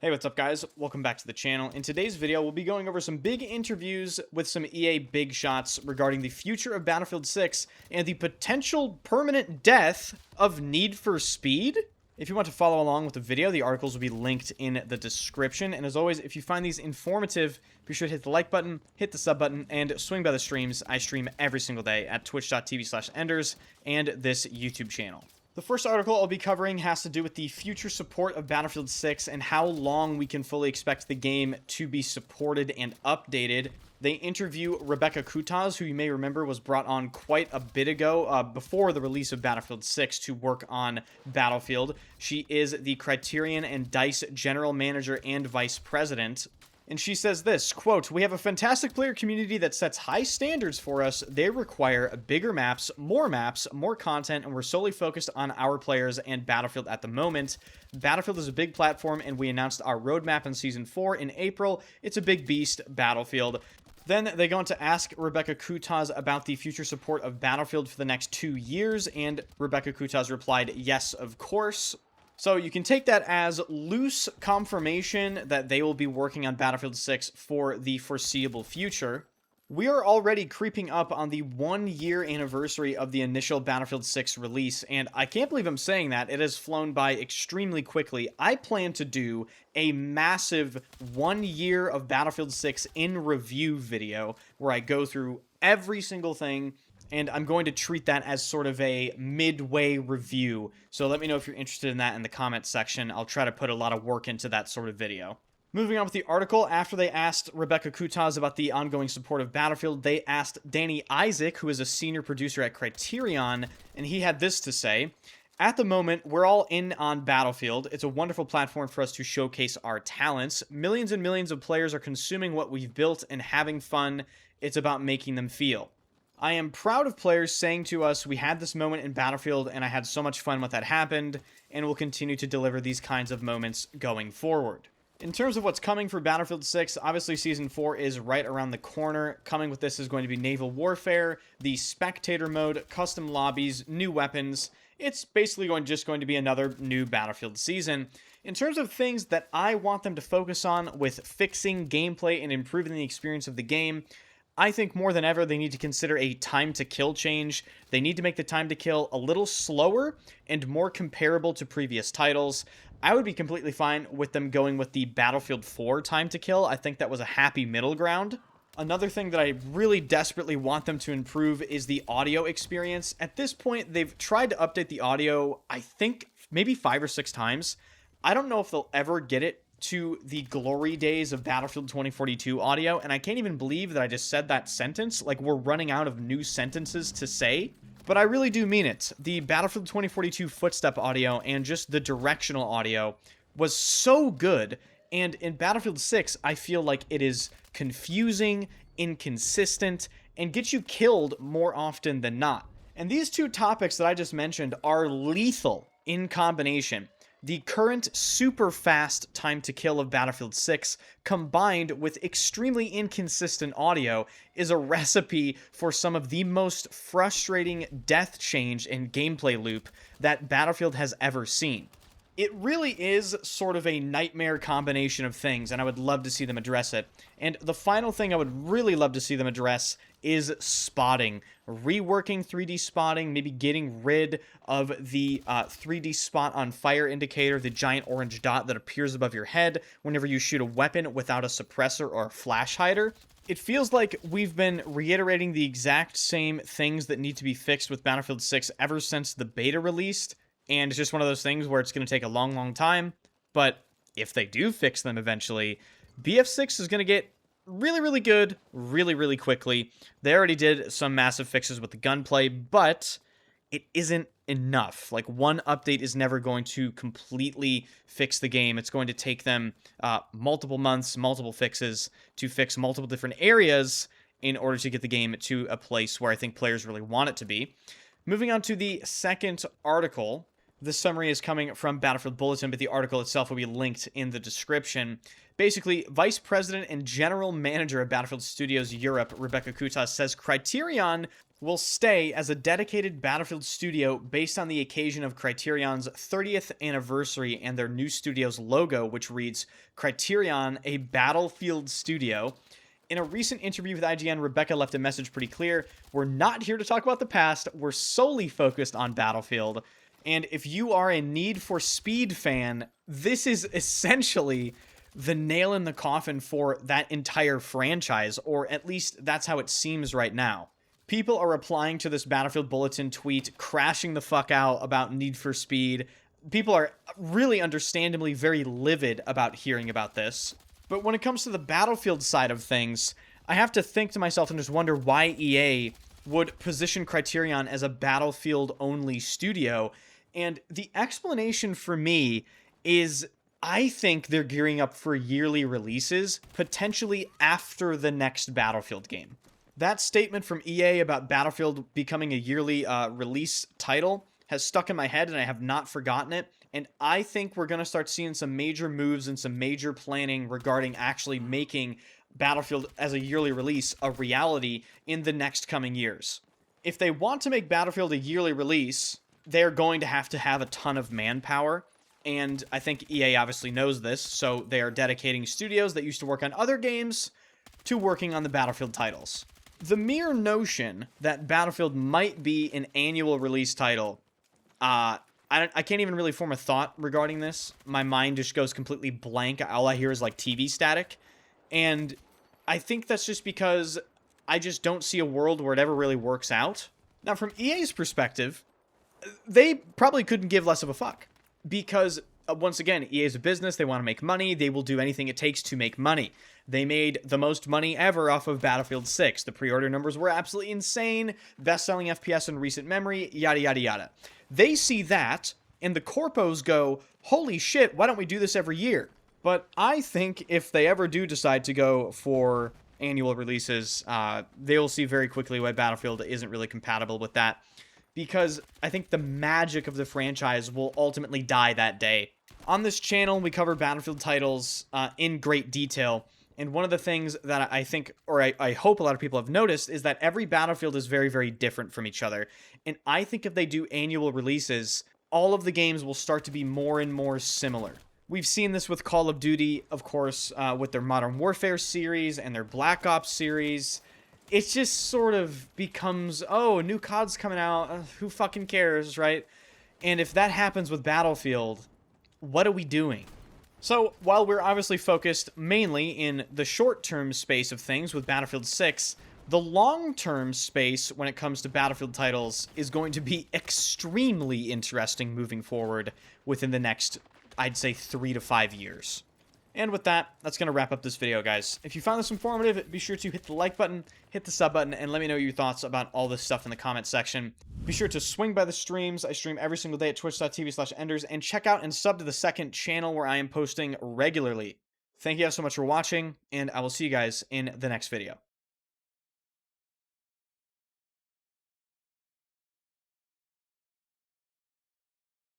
Hey, what's up guys? Welcome back to the channel. In today's video, we'll be going over some big interviews with some EA big shots regarding the future of Battlefield 6 and the potential permanent death of Need for Speed. If you want to follow along with the video, the articles will be linked in the description. And as always, if you find these informative, be sure to hit the like button, hit the sub button, and swing by the streams. I stream every single day at twitch.tv/enders and this YouTube channel. The first article I'll be covering has to do with the future support of Battlefield 6 and how long we can fully expect the game to be supported and updated. They interview Rebecca Kutaz, who you may remember was brought on quite a bit ago, before the release of Battlefield 6 to work on Battlefield. She is the Criterion and DICE General Manager and Vice President. And she says this, quote, "We have a fantastic player community that sets high standards for us. They require bigger maps, more content, and we're solely focused on our players and Battlefield at the moment. Battlefield is a big platform, and we announced our roadmap in Season 4 in April. It's a big beast, Battlefield." Then they go on to ask Rebecca Kutaz about the future support of Battlefield for the next 2 years, and Rebecca Kutaz replied, "Yes, of course." So you can take that as loose confirmation that they will be working on Battlefield 6 for the foreseeable future. We are already creeping up on the 1-year anniversary of the initial Battlefield 6 release, and I can't believe I'm saying that. It has flown by extremely quickly. I plan to do a massive 1 year of Battlefield 6 in review video where I go through every single thing, and I'm going to treat that as sort of a midway review. So let me know if you're interested in that in the comments section. I'll try to put a lot of work into that sort of video. Moving on with the article, after they asked Rebecca Kutaz about the ongoing support of Battlefield, they asked Danny Isaac, who is a senior producer at Criterion, and he had this to say. "At the moment, we're all in on Battlefield. It's a wonderful platform for us to showcase our talents. Millions and millions of players are consuming what we've built and having fun. It's about making them feel. I am proud of players saying to us, we had this moment in Battlefield and I had so much fun when that happened, and will continue to deliver these kinds of moments going forward." In terms of what's coming for Battlefield 6, obviously Season 4 is right around the corner. Coming with this is going to be naval warfare, the spectator mode, custom lobbies, new weapons. It's basically just going to be another new Battlefield season. In terms of things that I want them to focus on with fixing gameplay and improving the experience of the game, I think more than ever they need to consider a time to kill change. They need to make the time to kill a little slower and more comparable to previous titles. I would be completely fine with them going with the Battlefield 4 time to kill. I think that was a happy middle ground. Another thing that I really desperately want them to improve is the audio experience. At this point, they've tried to update the audio, I think, maybe 5 or 6 times. I don't know if they'll ever get it to the glory days of Battlefield 2042 audio, and I can't even believe that I just said that sentence. Like, we're running out of new sentences to say, but I really do mean it. The Battlefield 2042 footstep audio and just the directional audio was so good, and in Battlefield 6, I feel like it is confusing, inconsistent, and gets you killed more often than not. And these two topics that I just mentioned are lethal in combination. The current super fast time to kill of Battlefield 6 combined with extremely inconsistent audio is a recipe for some of the most frustrating death change and gameplay loop that Battlefield has ever seen. It really is sort of a nightmare combination of things, and I would love to see them address it. And the final thing I would really love to see them address is spotting. Reworking 3D spotting, maybe getting rid of the 3D spot on fire indicator, the giant orange dot that appears above your head whenever you shoot a weapon without a suppressor or a flash hider. It feels like we've been reiterating the exact same things that need to be fixed with Battlefield 6 ever since the beta released. And it's just one of those things where it's going to take a long, long time. But if they do fix them eventually, BF6 is going to get really, really good really, really quickly. They already did some massive fixes with the gunplay, but it isn't enough. Like, one update is never going to completely fix the game. It's going to take them multiple months, multiple fixes to fix multiple different areas in order to get the game to a place where I think players really want it to be. Moving on to the second article. This summary is coming from Battlefield Bulletin, but the article itself will be linked in the description. Basically, Vice President and General Manager of Battlefield Studios Europe, Rebecca Kutaz, says Criterion will stay as a dedicated Battlefield studio based on the occasion of Criterion's 30th anniversary and their new studio's logo, which reads Criterion, a Battlefield studio. In a recent interview with IGN, Rebecca left a message pretty clear. We're not here to talk about the past. We're solely focused on Battlefield. And if you are a Need for Speed fan, this is essentially the nail in the coffin for that entire franchise, or at least that's how it seems right now. People are replying to this Battlefield Bulletin tweet, crashing the fuck out about Need for Speed. People are really understandably very livid about hearing about this. But when it comes to the Battlefield side of things, I have to think to myself and just wonder why EA would position Criterion as a Battlefield-only studio. And the explanation for me is I think they're gearing up for yearly releases, potentially after the next Battlefield game. That statement from EA about Battlefield becoming a yearly release title has stuck in my head, and I have not forgotten it. And I think we're going to start seeing some major moves and some major planning regarding actually making Battlefield as a yearly release a reality in the next coming years. If they want to make Battlefield a yearly release, they're going to have a ton of manpower. And I think EA obviously knows this, so they are dedicating studios that used to work on other games to working on the Battlefield titles. The mere notion that Battlefield might be an annual release title, I can't even really form a thought regarding this. My mind just goes completely blank. All I hear is like TV static. And I think that's just because I just don't see a world where it ever really works out. Now, from EA's perspective, they probably couldn't give less of a fuck. Because, once again, EA is a business. They want to make money. They will do anything it takes to make money. They made the most money ever off of Battlefield 6. The pre-order numbers were absolutely insane. Best-selling FPS in recent memory, yada, yada, yada. They see that, and the corpos go, holy shit, why don't we do this every year? But I think if they ever do decide to go for annual releases, they'll see very quickly why Battlefield isn't really compatible with that. Because I think the magic of the franchise will ultimately die that day. On this channel, we cover Battlefield titles in great detail. And one of the things that I think, or I hope a lot of people have noticed, is that every Battlefield is very, very different from each other. And I think if they do annual releases, all of the games will start to be more and more similar. We've seen this with Call of Duty, of course, with their Modern Warfare series and their Black Ops series. It just sort of becomes, oh, a new COD's coming out, who fucking cares, right? And if that happens with Battlefield, what are we doing? So, while we're obviously focused mainly in the short-term space of things with Battlefield 6, the long-term space when it comes to Battlefield titles is going to be extremely interesting moving forward within the next, I'd say, 3 to 5 years. And with that, that's going to wrap up this video, guys. If you found this informative, be sure to hit the like button, hit the sub button, and let me know your thoughts about all this stuff in the comments section. Be sure to swing by the streams. I stream every single day at twitch.tv/enders, and check out and sub to the second channel where I am posting regularly. Thank you guys so much for watching, and I will see you guys in the next video.